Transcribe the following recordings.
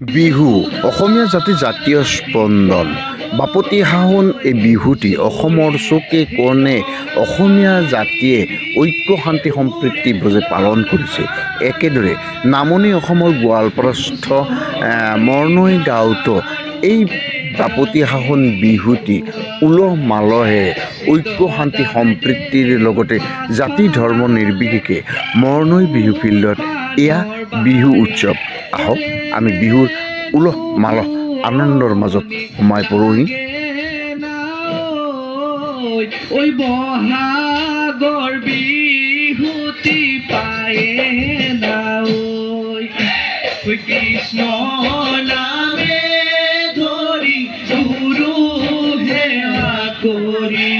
বিহু অসমীয়া জাতিৰ জাতীয় স্পন্দন। বাপতি সাহোন এই বিহুটি অসমৰ চুকে কোণে অসমীয়া জাতিয়ে ঐক্য শান্তি সম্প্ৰীতি বুজি পালন কৰিছে। একেদৰে নামনি অসমৰ গোৱালপাৰাস্থ মৰনৈ গাঁৱতো এই বাপতি সাহোন বিহুটি উলহ মালহে ঐক্য শান্তি সম্প্ৰীতিৰ লগতে জাতি ধৰ্ম নিৰ্বিশেষে মৰনৈ বিহু ফিল্ডত এয়া বিহু উৎসৱ। আহক আমি বিহুৰ উলহ মালহ আনন্দৰ মাজত সোমাই পৰোঁহি। ঐ বহাগৰ বিহুতি পায়ে না ঐ কৃষ্ণ নামে ধৰি গুৰু সেৱা কৰি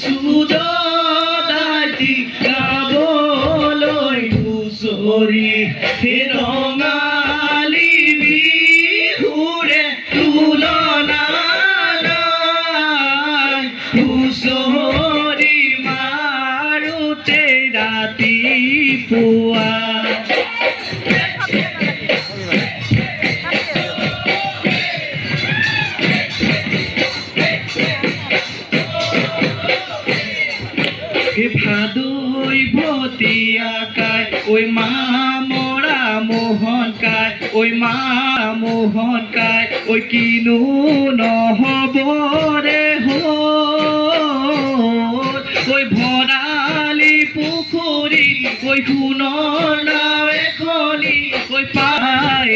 সুদাতি গাবলৈ হুঁচৰি ৰঙালী বিহুৰে তুলনা নাই হুঁচৰি মাৰোতে ৰাতিপুৱা ভাদৈ ভতিয়া কাই ঐ মা মৰা মোহন কাই ঐ মা মোহন কাই ঐ কিনো নহবৰে ঐ ভৰালি পুখুৰী ঐ সোণৰ নাও এখনি ঐ পাই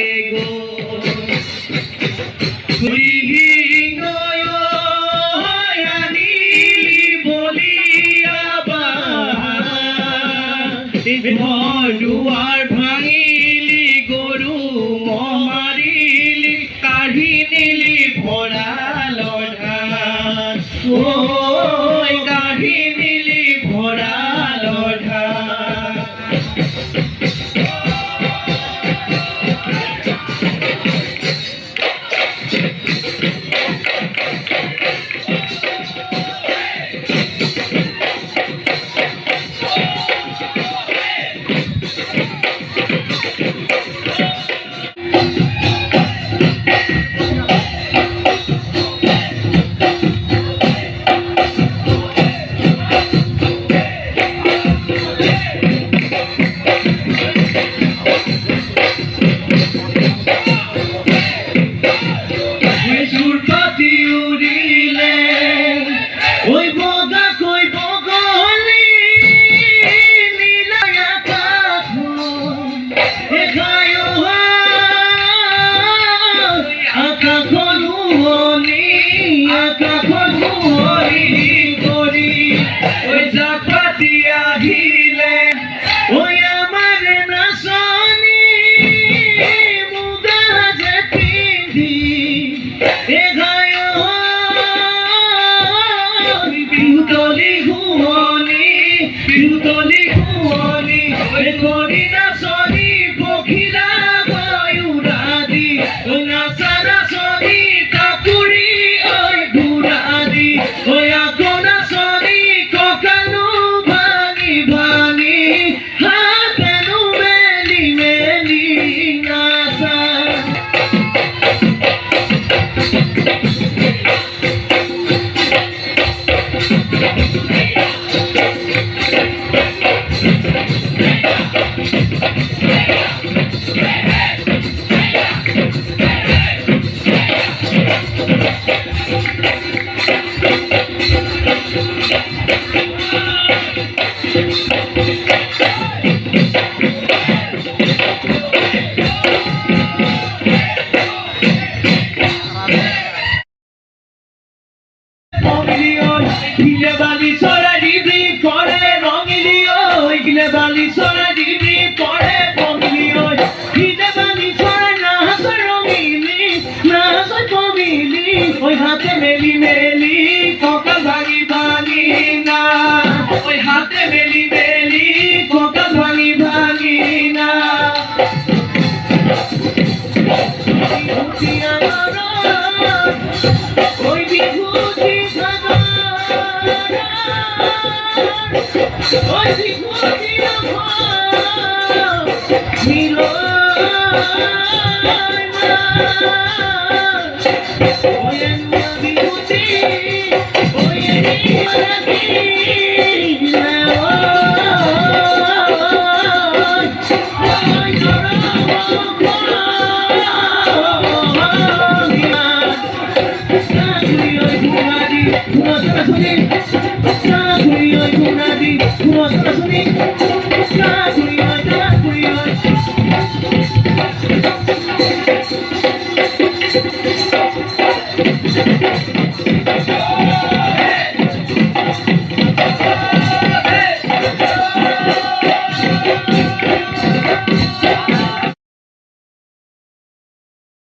দুৱাৰ ভাঙিলি গৰু মাৰিলি কাঢ়ি নিলি ভঁৰালৰ ধান কাঢ়ি নিলি ভঁৰালৰ ধান হাতে মেলি মেলি কঁকাল ভাঙি ভাঙি না ওই হাতে মেলি মেলি কঁকাল ভাঙি ভাঙি না ওই বিভূতি ওই বিভূতি মিল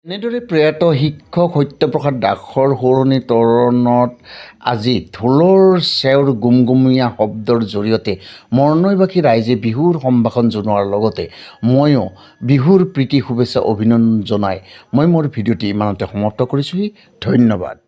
এনেদৰে প্ৰয়াত শিক্ষক সত্যপ্ৰসাদ দাসৰ সোঁৱৰণি তৰণত আজি ঢোলৰ চেওৰ গুমগুমীয়া শব্দৰ জৰিয়তে মৰ্ণৈবাসী ৰাইজে বিহুৰ সম্ভাষণ জনোৱাৰ লগতে ময়ো বিহুৰ প্ৰীতি শুভেচ্ছা অভিনন্দন জনাই মই মোৰ ভিডিঅ'টি ইমানতে সমাপ্ত কৰিছোঁহি। ধন্যবাদ।